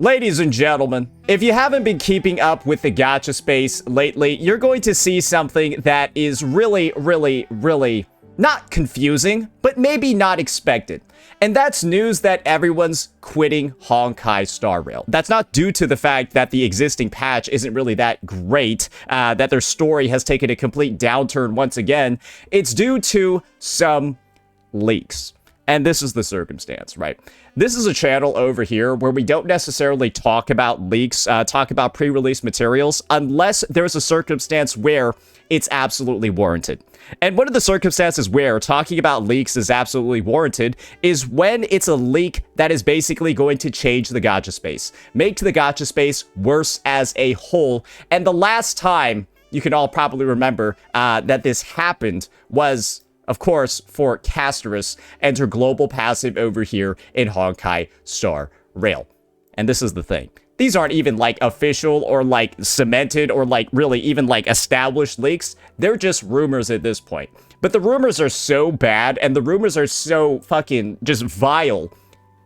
Ladies and gentlemen, if you haven't been keeping up with the gacha space lately, you're going to see something that is really not confusing, but maybe not expected. And that's news that everyone's quitting Honkai Star Rail. That's not due to the fact that the existing patch isn't really that great, that their story has taken a complete downturn once again. It's due to some leaks. And this is the circumstance, right? This is a channel over here where we don't necessarily talk about leaks, talk about pre-release materials, unless there's a circumstance where it's absolutely warranted. And one of the circumstances where talking about leaks is absolutely warranted is when it's a leak that is basically going to change the gacha space, make the gacha space worse as a whole. And the last time you can all probably remember that this happened was, of course, for Casterus and her global passive over here in Honkai Star Rail. And this is the thing. These aren't even like official or like cemented or like really even like established leaks. They're just rumors at this point. But the rumors are so bad and the rumors are so fucking just vile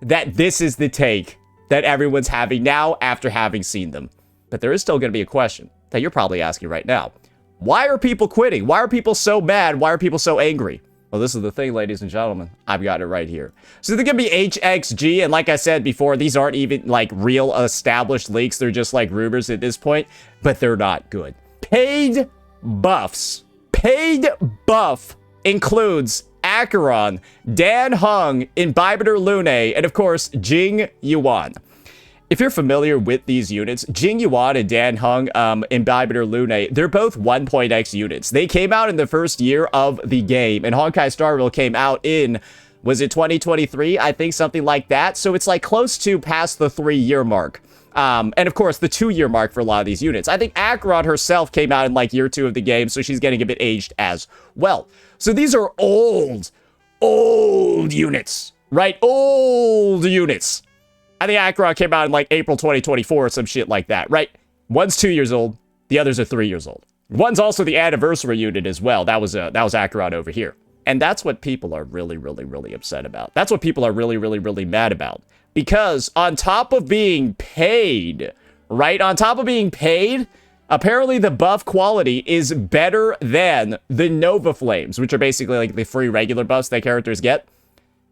that this is the take that everyone's having now after having seen them. But there is still going to be a question that you're probably asking right now. Why are people quitting? Why are people so mad? Why are people so angry? Well, this is the thing, ladies and gentlemen. I've got it right here. So they're going to be HXG, and like I said before, these aren't even like real established leaks. They're just like rumors at this point, but they're not good. Paid buffs. Paid buff includes Acheron, Dan Heng, Imbibitor Lune, and of course, Jing Yuan. If you're familiar with these units, Jing Yuan and Dan Heng, Imbibitor Lune, they're both 1.x units. They came out in the first year of the game, and Honkai Star Rail came out in, was it 2023? I think something like that. So it's like close to past the 3-year mark. And of course, the 2-year mark for a lot of these units. I think Acheron herself came out in like year 2 of the game, so she's getting a bit aged as well. So these are old units, right? Old units. I think Acheron came out in like April 2024 or some shit like that, right? One's 2 years old, the others are 3 years old. One's also the anniversary unit as well. That was Acheron over here. And that's what people are really upset about. That's what people are really mad about. Because on top of being paid, right? On top of being paid, apparently the buff quality is better than the Nova Flames, which are basically like the free regular buffs that characters get.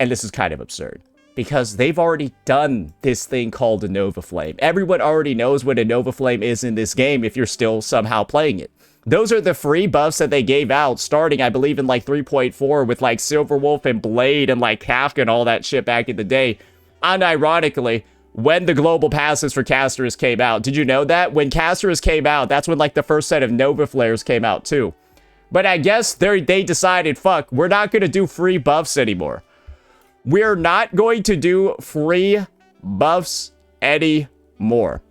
And this is kind of absurd. Because they've already done this thing called a Nova Flame. Everyone already knows what a Nova Flame is in this game if you're still somehow playing it. Those are the free buffs that they gave out starting, I believe, in like 3.4 with like Silverwolf and Blade and like Kafka and all that shit back in the day. Unironically, when the global passes for Casterus came out, did you know that? When Casterus came out, that's when like the first set of Nova Flares came out too. But I guess they decided, fuck, we're not going to do free buffs anymore. We're not going to do free buffs anymore.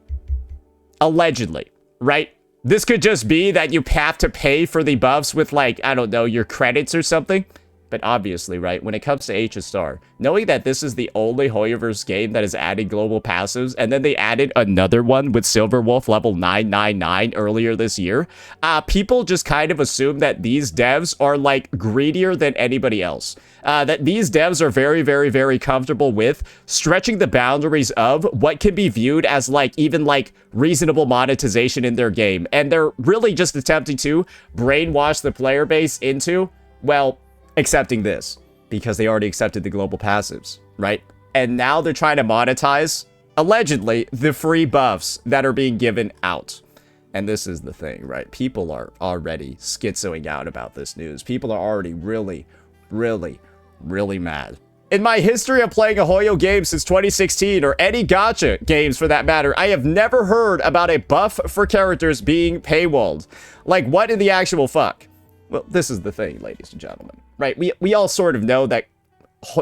Allegedly, right? This could just be that you have to pay for the buffs with, like, I don't know, your credits or something. But obviously, right, when it comes to HS Star, knowing that this is the only Hoyoverse game that has added global passives, and then they added another one with Silverwolf level 999 earlier this year, people just kind of assume that these devs are, like, greedier than anybody else. That these devs are very comfortable with stretching the boundaries of what can be viewed as, like, even, like, reasonable monetization in their game. And they're really just attempting to brainwash the player base into, well, accepting this because they already accepted the global passives, right? And now they're trying to monetize, allegedly, the free buffs that are being given out. And this is the thing, right? People are already schizoing out about this news. People are already really mad. In my history of playing a Hoyo game since 2016, or any gacha games for that matter, I have never heard about a buff for characters being paywalled. Like, what in the actual fuck? Well, this is the thing, ladies and gentlemen, right? We all sort of know that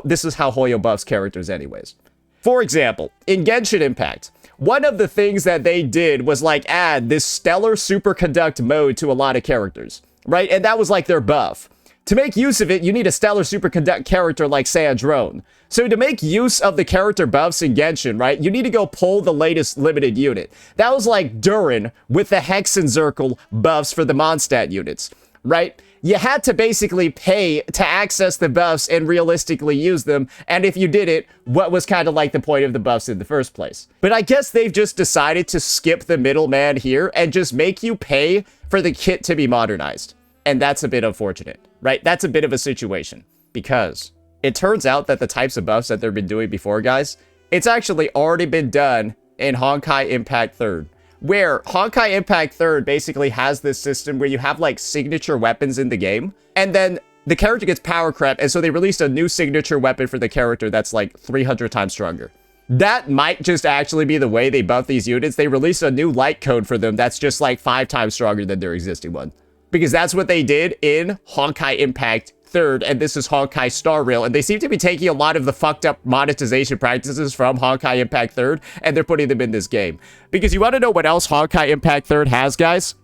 this is how Hoyo buffs characters anyways. For example, in Genshin Impact, one of the things that they did was like add this stellar superconduct mode to a lot of characters, right? And that was like their buff. To make use of it, you need a stellar superconduct character like Sandrone. So to make use of the character buffs in Genshin, right, you need to go pull the latest limited unit. That was like Durin with the Hexen Circle buffs for the Mondstadt units, right? you had to basically pay to access the buffs and realistically use them. And if you did it, what was kind of like the point of the buffs in the first place? But I guess they've just decided to skip the middleman here and just make you pay for the kit to be modernized. And that's a bit unfortunate, right? That's a bit of a situation because it turns out that the types of buffs that they've been doing before, guys, it's actually already been done in Honkai Impact 3rd. Where Honkai Impact 3rd basically has this system where you have like signature weapons in the game, and then the character gets power crept, and so they released a new signature weapon for the character that's like 300 times stronger. That might just actually be the way they buff these units. They released a new light code for them that's just like 5 times stronger than their existing one. Because that's what they did in Honkai Impact 3rd, and this is Honkai Star Rail, and they seem to be taking a lot of the fucked up monetization practices from Honkai Impact 3rd, and they're putting them in this game. Because you want to know what else Honkai Impact 3rd has, guys?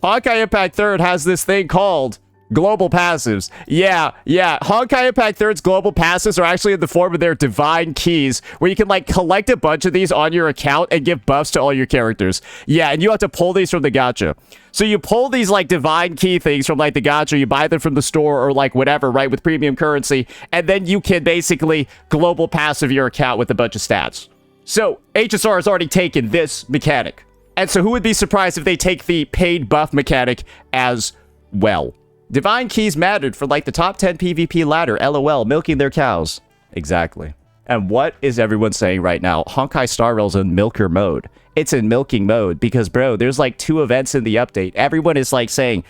Honkai Impact 3rd has this thing called global passives. Yeah. Honkai Impact 3rd's global passives are actually in the form of their divine keys, where you can like collect a bunch of these on your account and give buffs to all your characters. Yeah, and you have to pull these from the gacha. So you pull these like divine key things from like the gacha, you buy them from the store or like whatever, right, with premium currency, and then you can basically global passive your account with a bunch of stats. So HSR has already taken this mechanic. And so who would be surprised if they take the paid buff mechanic as well? Divine keys mattered for like the top 10 PvP ladder, LOL, milking their cows. Exactly. And what is everyone saying right now? Honkai Star Rail's in milker mode. It's in milking mode because, bro, there's like 2 events in the update. Everyone is like saying,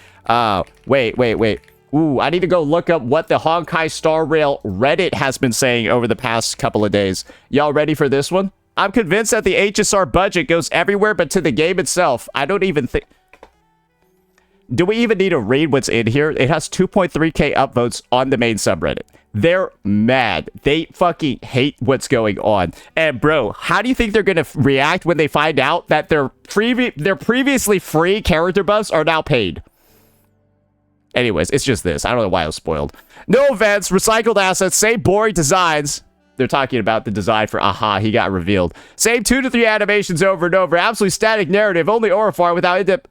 wait. Ooh, I need to go look up what the Honkai Star Rail Reddit has been saying over the past couple of days. Y'all ready for this one? I'm convinced that the HSR budget goes everywhere but to the game itself. I don't even think... Do we even need to read what's in here? It has 2.3k upvotes on the main subreddit. They're mad. They fucking hate what's going on. And bro, how do you think they're going to react when they find out that their previously free character buffs are now paid? Anyways, it's just this. I don't know why I was spoiled. No events, recycled assets, same boring designs. They're talking about the design for Aha, he got revealed. Same 2 to 3 animations over and over. Absolutely static narrative, only Orifar without in-depth.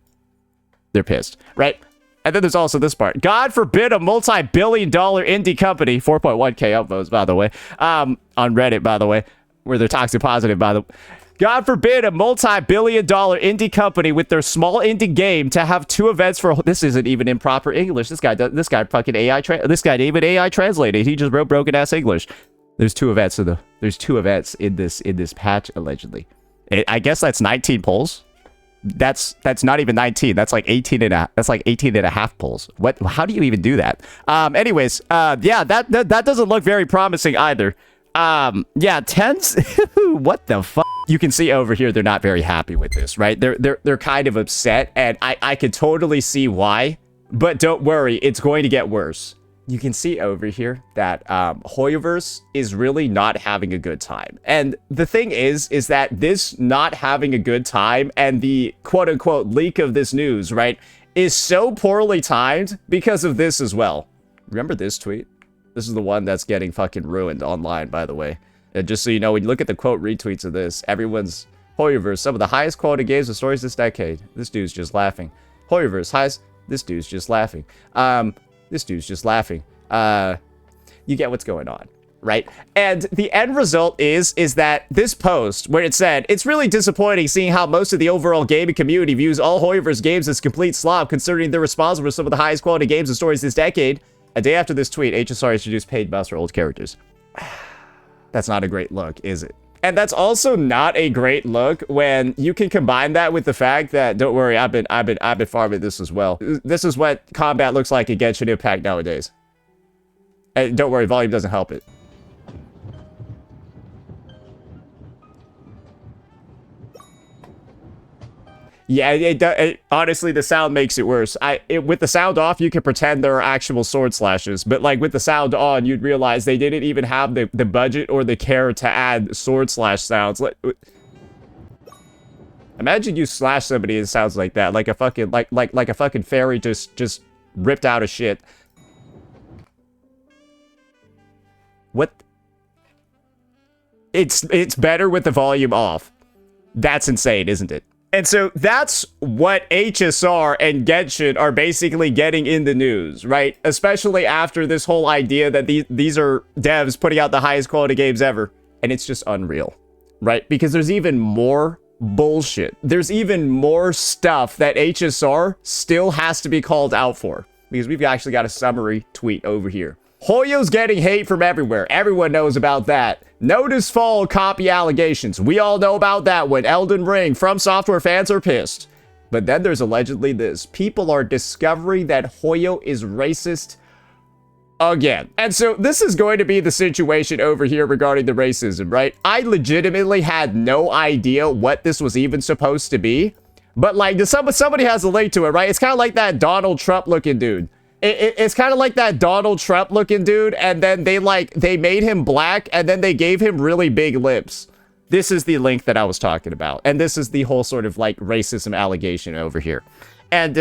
They're pissed, right? And then there's also this part. God forbid a multi-billion-dollar indie company, 4.1k upvotes, by the way, on Reddit, by the way, where they're toxic positive, by the way. God forbid a multi-billion-dollar indie company with their small indie game to have 2 events for... This isn't even in proper English. This guy fucking AI... This guy didn't even AI translated. He just wrote broken-ass English. There's 2 events in There's 2 events in this patch, allegedly. I guess that's 19 polls. That's not even 19. That's like 18 and a half polls. What? How do you even do that? Anyways, yeah, that doesn't look very promising either. Yeah, tens. What the fuck? You can see over here they're not very happy with this, right? They're kind of upset, and I could totally see why. But don't worry, it's going to get worse. You can see over here that Hoyoverse is really not having a good time. And the thing is that this not having a good time and the quote-unquote leak of this news, right, is so poorly timed because of this as well. Remember this tweet? This is the one that's getting fucking ruined online, by the way. And just so you know, when you look at the quote retweets of this, everyone's Hoyoverse, some of the highest quality games and stories this decade. This dude's just laughing. Hoyoverse, highest... This dude's just laughing. This dude's just laughing. You get what's going on, right? And the end result is that this post, where it said, it's really disappointing seeing how most of the overall gaming community views all Hoyoverse games as complete slop, considering they're responsible for some of the highest quality games and stories this decade. A day after this tweet, HSR introduced paid buffs for old characters. That's not a great look, is it? And that's also not a great look when you can combine that with the fact that, don't worry, I've been farming this as well. This is what combat looks like in Genshin Impact nowadays. And don't worry, volume doesn't help it. Yeah, honestly, the sound makes it worse. With the sound off, you can pretend there are actual sword slashes, but like with the sound on, you'd realize they didn't even have the budget or the care to add sword slash sounds. Imagine you slash somebody and it sounds like that, like a fucking like a fucking fairy just ripped out of shit. What? It's better with the volume off. That's insane, isn't it? And so that's what HSR and Genshin are basically getting in the news, right? Especially after this whole idea that these are devs putting out the highest quality games ever. And it's just unreal, right? Because there's even more bullshit. There's even more stuff that HSR still has to be called out for. Because we've actually got a summary tweet over here. Hoyo's getting hate from everywhere. Everyone knows about that. Notice fall copy allegations. We all know about that one. Elden Ring. From Software fans are pissed. But then there's allegedly this. People are discovering that Hoyo is racist again. And so this is going to be the situation over here regarding the racism, right? I legitimately had no idea what this was even supposed to be. But like, somebody has a link to it, right? It's kind of like that Donald Trump looking dude. It's kind of like that Donald Trump looking dude, and then they made him black, and then they gave him really big lips. This is the link that I was talking about, and this is the whole sort of like racism allegation over here. And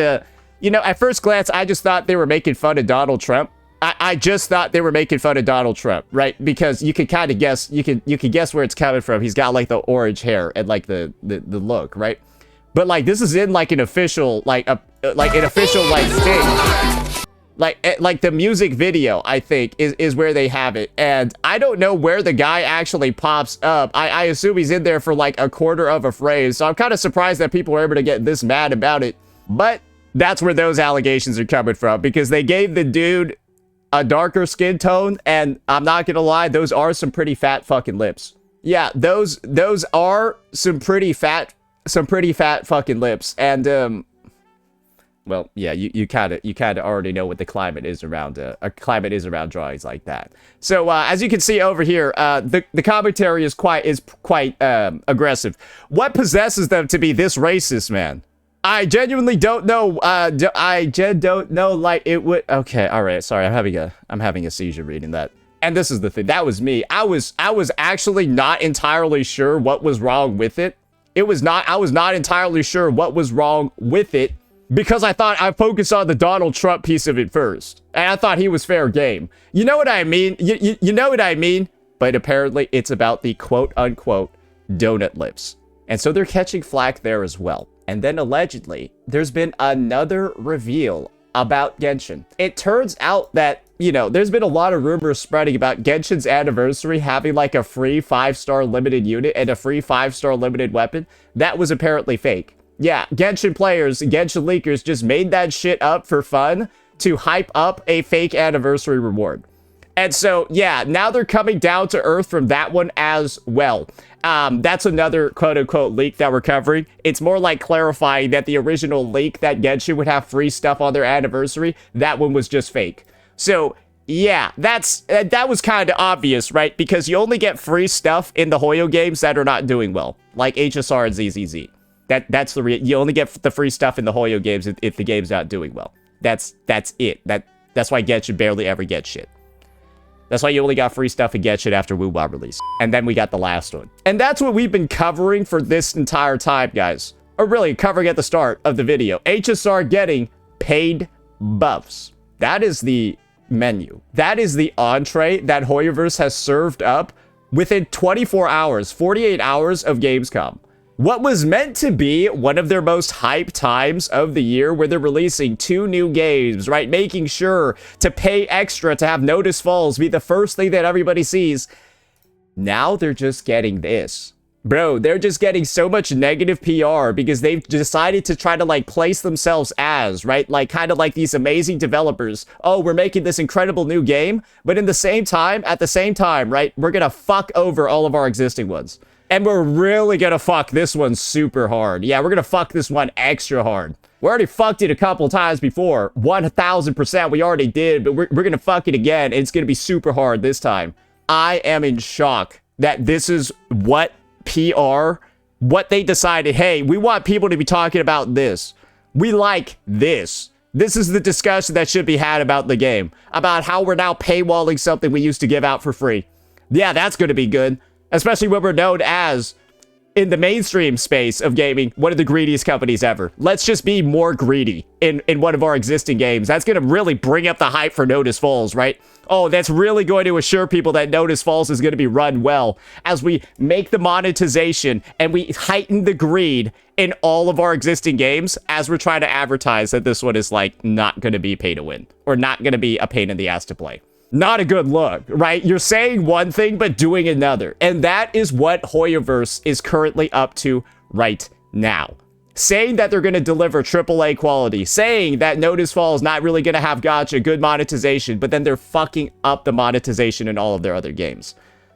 you know, at first glance, I just thought they were making fun of Donald Trump. I just thought they were making fun of Donald Trump, right? Because you could kind of guess, you can guess where it's coming from. He's got like the orange hair and like the look, right? But like this is in like an official like thing. Like the music video, I think, is where they have it. And I don't know where the guy actually pops up. I assume he's in there for like a quarter of a phrase. So I'm kind of surprised that people were able to get this mad about it. But that's where those allegations are coming from. Because they gave the dude a darker skin tone. And I'm not going to lie, those are some pretty fat fucking lips. Yeah, those are some pretty fat fucking lips. And, well, yeah, you kind of already know what the climate is around around drawings like that. So as you can see over here, the commentary is quite aggressive. What possesses them to be this racist, man? I genuinely don't know. Don't know. Like it would. Okay, all right. Sorry, I'm having a seizure reading that. And this is the thing. That was me. I was actually not entirely sure what was wrong with it. I was not entirely sure what was wrong with it. Because I thought I focused on the Donald Trump piece of it first. And I thought he was fair game. You know what I mean? You know what I mean? But apparently it's about the quote-unquote donut lips. And so they're catching flack there as well. And then allegedly, there's been another reveal about Genshin. It turns out that, you know, there's been a lot of rumors spreading about Genshin's anniversary having like a free 5-star limited unit and a free 5-star limited weapon. That was apparently fake. Yeah, Genshin players, Genshin leakers just made that shit up for fun to hype up a fake anniversary reward. And so, yeah, now they're coming down to earth from that one as well. That's another quote-unquote leak that we're covering. It's more like clarifying that the original leak that Genshin would have free stuff on their anniversary, that one was just fake. So, yeah, that was kind of obvious, right? Because you only get free stuff in the Hoyo games that are not doing well, like HSR and ZZZ. That's you only get the free stuff in the Hoyo games if the game's not doing well. That's it. That's why Genshin barely ever gets shit. That's why you only got free stuff and Genshin after WoWA release. And then we got the last one. And that's what we've been covering for this entire time, guys. Or really, covering at the start of the video. HSR getting paid buffs. That is the menu. That is the entree that Hoyoverse has served up within 24 hours, 48 hours of Gamescom. What was meant to be one of their most hyped times of the year, where they're releasing 2 new games, right? Making sure to pay extra to have Notice Falls be the first thing that everybody sees. Now they're just getting this. Bro, they're just getting so much negative PR because they've decided to try to like place themselves as, right? Like kind of like these amazing developers. Oh, we're making this incredible new game, but at the same time, right? We're gonna fuck over all of our existing ones. And we're really gonna fuck this one super hard. Yeah, we're gonna fuck this one extra hard. We already fucked it a couple times before. 1000% we already did, but we're gonna fuck it again. And it's gonna be super hard this time. I am in shock that this is what they decided. Hey, we want people to be talking about this. We like this. This is the discussion that should be had about the game. About how we're now paywalling something we used to give out for free. Yeah, that's gonna be good. Especially when we're known as in the mainstream space of gaming, one of the greediest companies ever. Let's just be more greedy in one of our existing games. That's going to really bring up the hype for Notice Falls, right? Oh, that's really going to assure people that Notice Falls is going to be run well as we make the monetization and we heighten the greed in all of our existing games as we're trying to advertise that this one is like not going to be pay to win or not going to be a pain in the ass to play. Not a good look, right? You're saying one thing, but doing another. And that is what Hoyoverse is currently up to right now. Saying that they're going to deliver AAA quality. Saying that Notice Fall is not really going to have gacha, good monetization, but then they're fucking up the monetization in all of their other games.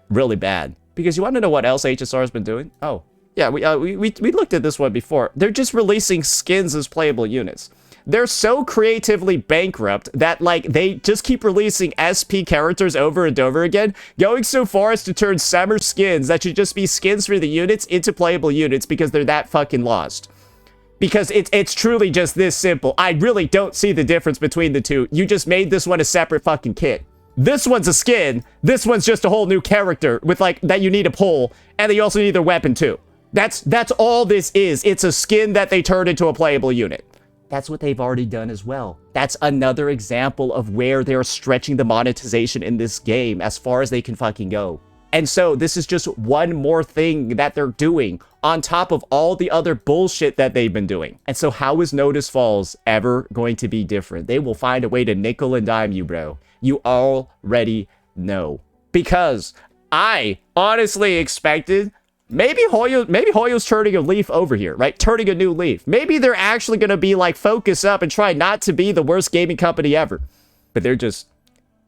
Really bad. Because you want to know what else HSR has been doing? Oh, yeah, we looked at this one before. They're just releasing skins as playable units. They're so creatively bankrupt that, like, they just keep releasing SP characters over and over again, going so far as to turn summer skins that should just be skins for the units into playable units because they're that fucking lost. Because it's truly just this simple. I really don't see the difference between the two. You just made this one a separate fucking kit. This one's a skin. This one's just a whole new character with, like, that you need to pull, and you also need their weapon too. That's all this is. It's a skin that they turned into a playable unit. That's what they've already done as well. That's another example of where they're stretching the monetization in this game as far as they can fucking go. And so this is just one more thing that they're doing on top of all the other bullshit that they've been doing. And so how is Notice Falls ever going to be different? They will find a way to nickel and dime you, bro. You already know. Because I honestly expected maybe Hoyo's turning a leaf over here, right? Turning a new leaf. Maybe they're actually going to be like, focus up and try not to be the worst gaming company ever. But they're just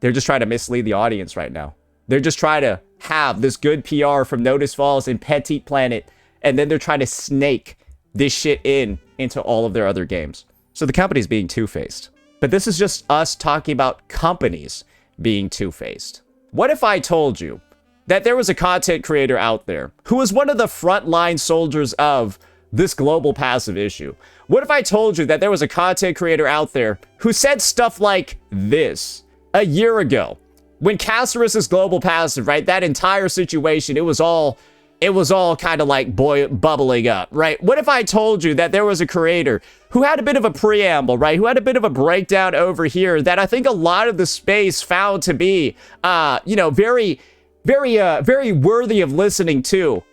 trying to mislead the audience right now. They're just trying to have this good PR from Notice Falls and Petite Planet, and then they're trying to snake this shit into all of their other games. So the company's being two-faced. But this is just us talking about companies being two-faced. What if I told you that there was a content creator out there who was one of the frontline soldiers of this global passive issue? What if I told you that there was a content creator out there who said stuff like this a year ago? When Castorus's global passive, right, that entire situation, it was all kind of like bubbling up, right? What if I told you that there was a creator who had a bit of a preamble, right? Who had a bit of a breakdown over here that I think a lot of the space found to be, very worthy of listening to.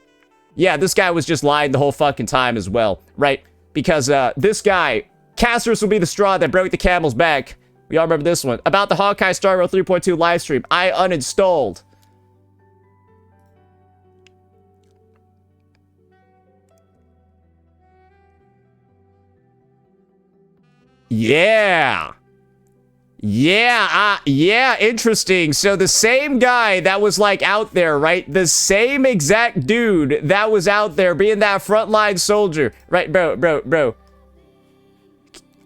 Yeah, this guy was just lying the whole fucking time as well, right? Because this guy, Castorus will be the straw that broke the camel's back. We all remember this one. About the Honkai Star Rail 3.2 livestream. I uninstalled. Yeah. Yeah, interesting. So the same guy that was like out there, right? The same exact dude that was out there being that frontline soldier, right? Bro.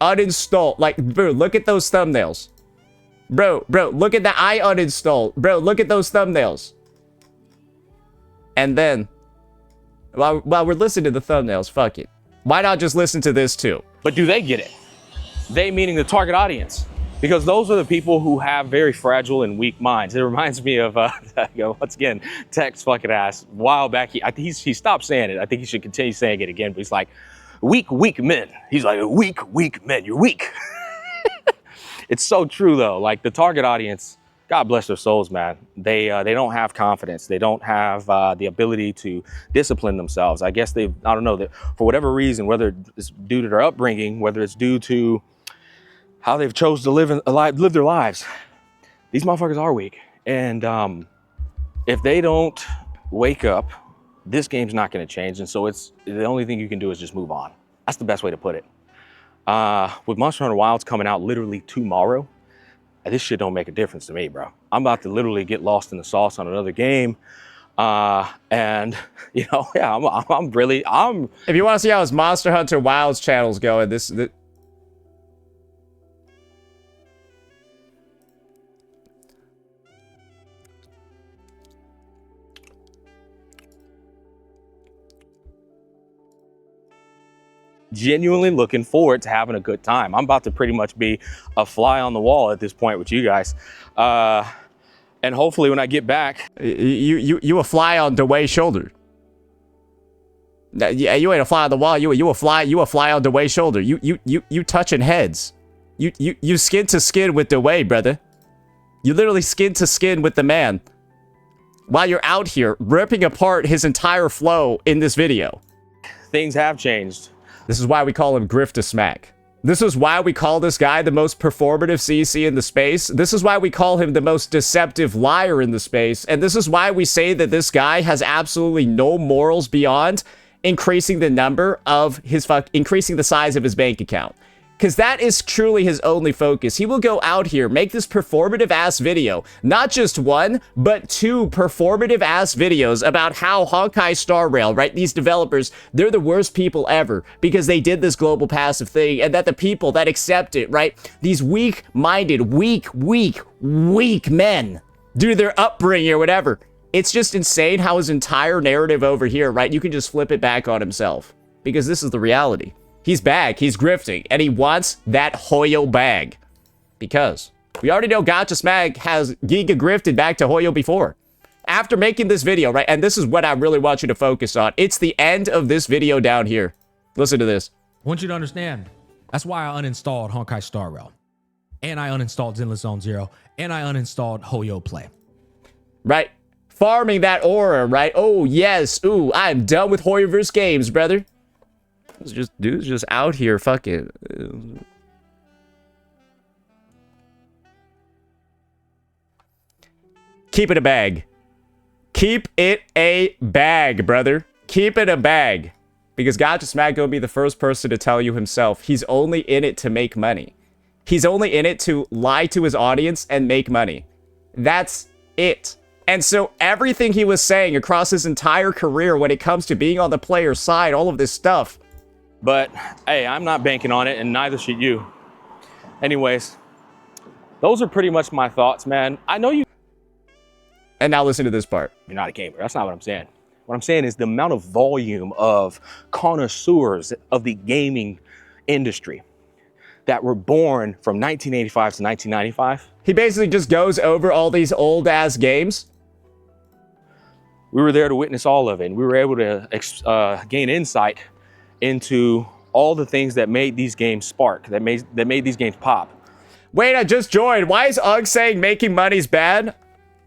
Uninstall. Like, bro, look at those thumbnails. Bro, look at that. I uninstalled. Bro, look at those thumbnails. And then, while we're listening to the thumbnails, fuck it. Why not just listen to this too? But do they get it? They meaning the target audience. Because those are the people who have very fragile and weak minds. It reminds me of, once again, Tech's fucking ass. A while back, he stopped saying it. I think he should continue saying it again. But he's like, weak men. He's like, weak men. You're weak. It's so true though. Like the target audience, God bless their souls, man. They don't have confidence. They don't have the ability to discipline themselves. I guess I don't know, that for whatever reason, whether it's due to their upbringing, whether it's due to how they've chose to live their lives, these motherfuckers are weak. And if they don't wake up, this game's not going to change. And so it's the only thing you can do is just move on. That's the best way to put it. With Monster Hunter Wilds coming out literally tomorrow, this shit don't make a difference to me, bro. I'm about to literally get lost in the sauce on another game. And you know, yeah, I'm if you want to see how his Monster Hunter Wilds channel's going, this genuinely looking forward to having a good time. I'm about to pretty much be a fly on the wall at this point with you guys. And hopefully when I get back, you a fly on Dwayne's shoulder. Yeah, you ain't a fly on the wall. You a fly on Dwayne's shoulder. You touching heads. You skin to skin with Dwayne, brother. You literally skin to skin with the man. While you're out here ripping apart his entire flow in this video. Things have changed. This is why we call him Grifter Smack. This is why we call this guy the most performative CC in the space. This is why we call him the most deceptive liar in the space. And this is why we say that this guy has absolutely no morals beyond increasing the increasing the size of his bank account. Because that is truly his only focus. He will go out here, make this performative ass video, not just one, but two performative ass videos about how Honkai Star Rail, right? These developers, they're the worst people ever because they did this global passive thing, and that the people that accept it, right? These weak-minded, weak men, due to their upbringing or whatever. It's just insane how his entire narrative over here, right? You can just flip it back on himself because this is the reality. He's back, he's grifting, and he wants that Hoyo bag. Because we already know Gotcha Smag has giga grifted back to Hoyo before. After making this video, right, and this is what I really want you to focus on. It's the end of this video down here. Listen to this. I want you to understand, that's why I uninstalled Honkai Star Rail. And I uninstalled Zenless Zone Zero. And I uninstalled Hoyo Play. Right? Farming that aura, right? Oh, yes. Ooh, I'm done with Hoyoverse games, brother. Dude's just out here fucking. Keep it a bag. Keep it a bag, brother. Keep it a bag. Because Gotcha Smack gonna be the first person to tell you himself. He's only in it to make money. He's only in it to lie to his audience and make money. That's it. And so everything he was saying across his entire career when it comes to being on the player's side, all of this stuff. But, hey, I'm not banking on it, and neither should you. Anyways, those are pretty much my thoughts, man. I know you... And now listen to this part. You're not a gamer. That's not what I'm saying. What I'm saying is the amount of volume of connoisseurs of the gaming industry that were born from 1985 to 1995. He basically just goes over all these old-ass games. We were there to witness all of it, and we were able to gain insight into all the things that made these games spark, that made these games pop. Wait, I just joined. Why is Ugg saying making money's bad?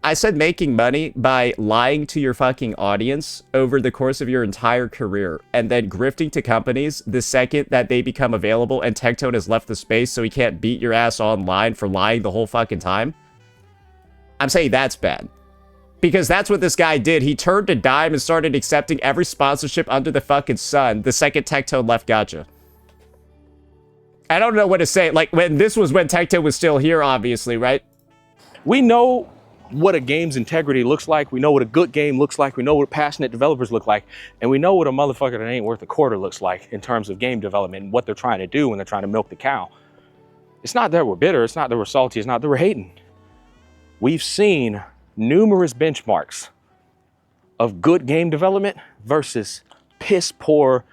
I said making money by lying to your fucking audience over the course of your entire career and then grifting to companies the second that they become available and Tectone has left the space so he can't beat your ass online for lying the whole fucking time. I'm saying that's bad. Because that's what this guy did. He turned a dime and started accepting every sponsorship under the fucking sun the second Tectone left Gotcha. I don't know what to say. Like, this was when Tectone was still here, obviously, right? We know what a game's integrity looks like. We know what a good game looks like. We know what passionate developers look like. And we know what a motherfucker that ain't worth a quarter looks like in terms of game development and what they're trying to do when they're trying to milk the cow. It's not that we're bitter. It's not that we're salty. It's not that we're hating. We've seen numerous benchmarks of good game development versus piss poor,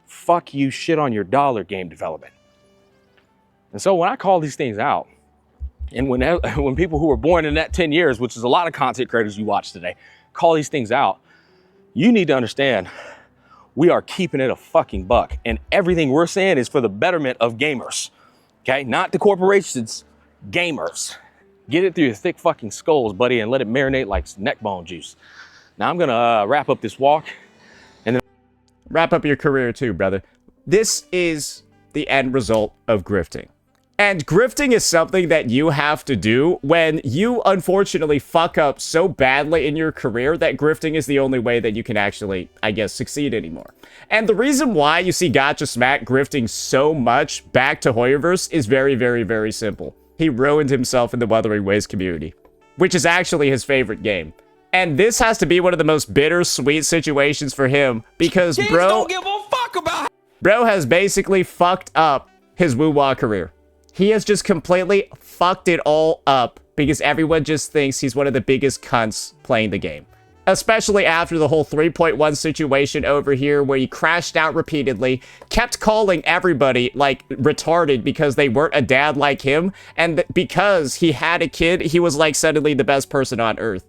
fuck you, shit on your dollar game development. And so when I call these things out, and when people who were born in that 10 years, which is a lot of content creators you watch today, call these things out, you need to understand we are keeping it a fucking buck. And everything we're saying is for the betterment of gamers, okay? Not the corporations, gamers. Get it through your thick fucking skulls, buddy, and let it marinate like neck bone juice. Now I'm gonna wrap up this walk and then wrap up your career too, brother. This is the end result of grifting. And grifting is something that you have to do when you unfortunately fuck up so badly in your career that grifting is the only way that you can actually, I guess, succeed anymore. And the reason why you see Gotcha Smack grifting so much back to Hoyoverse is very, very, very simple. He ruined himself in the Wuthering Waves community, which is actually his favorite game. And this has to be one of the most bittersweet situations for him because bro has basically fucked up his woo-wah career. He has just completely fucked it all up because everyone just thinks he's one of the biggest cunts playing the game. Especially after the whole 3.1 situation over here where he crashed out repeatedly, kept calling everybody like retarded because they weren't a dad like him, and because he had a kid, he was like suddenly the best person on earth.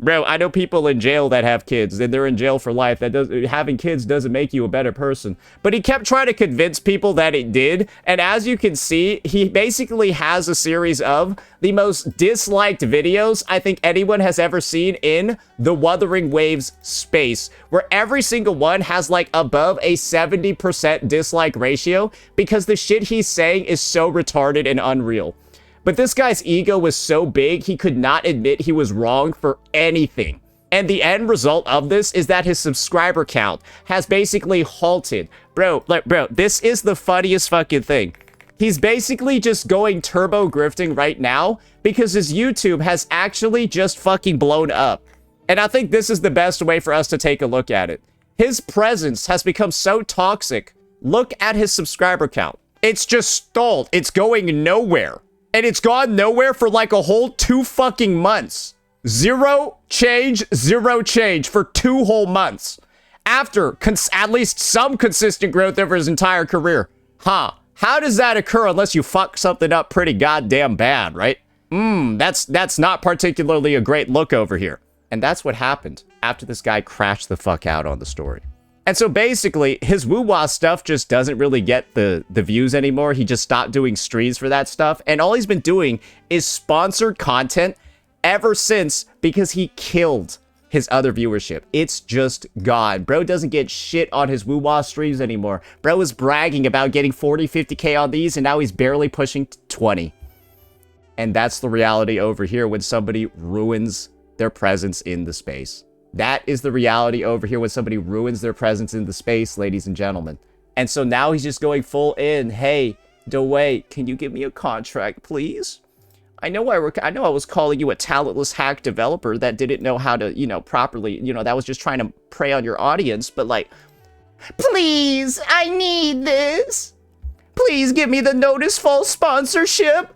Bro, I know people in jail that have kids, and they're in jail for life. Having kids doesn't make you a better person. But he kept trying to convince people that it did, and as you can see, he basically has a series of the most disliked videos I think anyone has ever seen in the Wuthering Waves space, where every single one has like above a 70% dislike ratio because the shit he's saying is so retarded and unreal. But this guy's ego was so big, he could not admit he was wrong for anything. And the end result of this is that his subscriber count has basically halted. Bro, this is the funniest fucking thing. He's basically just going turbo grifting right now because his YouTube has actually just fucking blown up. And I think this is the best way for us to take a look at it. His presence has become so toxic. Look at his subscriber count. It's just stalled. It's going nowhere. And it's gone nowhere for like a whole 2 fucking months. Zero change for 2 whole months. After at least some consistent growth over his entire career. Huh. How does that occur unless you fuck something up pretty goddamn bad, right? That's not particularly a great look over here. And that's what happened after this guy crashed the fuck out on the story. And so basically, his woo-wah stuff just doesn't really get the views anymore. He just stopped doing streams for that stuff. And all he's been doing is sponsored content ever since because he killed his other viewership. It's just gone. Bro doesn't get shit on his woo-wah streams anymore. Bro is bragging about getting 40, 50K on these, and now he's barely pushing 20. And that's the reality over here when somebody ruins their presence in the space. That is the reality over here when somebody ruins their presence in the space, ladies and gentlemen. And so now he's just going full in. Hey, DeWay, can you give me a contract, please? I know I was calling you a talentless hack developer that didn't know how to, properly, that was just trying to prey on your audience. But like, please, I need this. Please give me the Notice Fall sponsorship.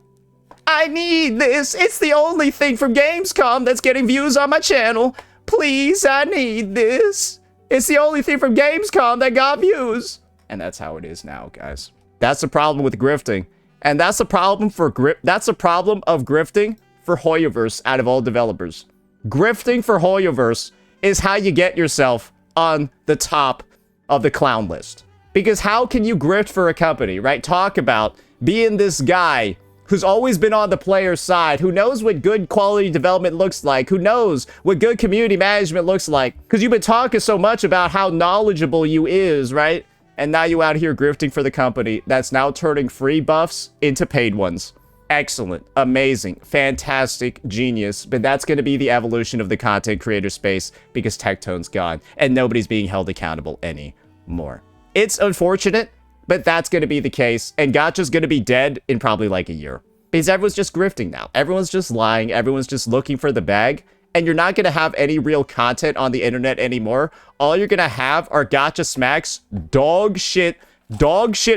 I need this. It's the only thing from Gamescom that's getting views on my channel. Please, I need this. It's the only thing from Gamescom that got views. And that's how it is now, guys. That's the problem with grifting. And that's the problem for that's the problem of grifting for Hoyoverse out of all developers. Grifting for Hoyoverse is how you get yourself on the top of the clown list. Because how can you grift for a company, right? Talk about being this guy who's always been on the player's side, who knows what good quality development looks like, who knows what good community management looks like. Because you've been talking so much about how knowledgeable you is, right? And now you out here grifting for the company that's now turning free buffs into paid ones. Excellent, amazing, fantastic, genius. But that's going to be the evolution of the content creator space because Tectone's gone and nobody's being held accountable anymore. It's unfortunate, but that's going to be the case, and Gacha's going to be dead in probably like a year. Because everyone's just grifting now. Everyone's just lying. Everyone's just looking for the bag. And you're not going to have any real content on the internet anymore. All you're going to have are Gacha Smacks dog shit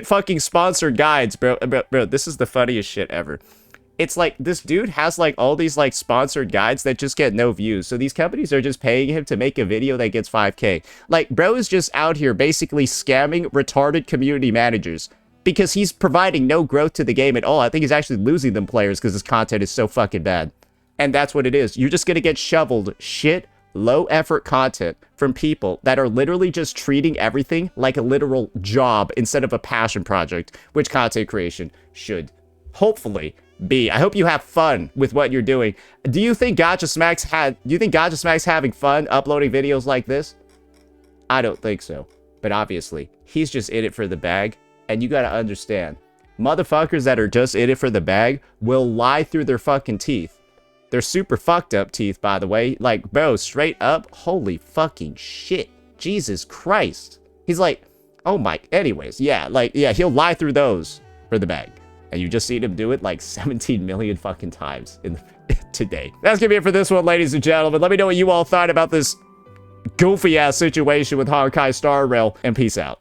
fucking sponsored guides, bro. Bro, this is the funniest shit ever. It's like this dude has like all these like sponsored guides that just get no views. So these companies are just paying him to make a video that gets 5K. Like, bro is just out here basically scamming retarded community managers because he's providing no growth to the game at all. I think he's actually losing them players because his content is so fucking bad. And that's what it is. You're just going to get shoveled shit, low effort content from people that are literally just treating everything like a literal job instead of a passion project, which content creation should hopefully be. I hope you have fun with what you're doing. Do you think Gacha Smacks having fun uploading videos like this? I don't think so. But obviously, he's just in it for the bag. And you gotta understand, motherfuckers that are just in it for the bag will lie through their fucking teeth. They're super fucked up teeth, by the way. Like, bro, straight up, holy fucking shit. Jesus Christ. He's like, oh my, anyways, yeah, he'll lie through those for the bag. And you just seen him do it like 17 million fucking times today. That's gonna be it for this one, ladies and gentlemen. Let me know what you all thought about this goofy ass situation with Honkai Star Rail, and peace out.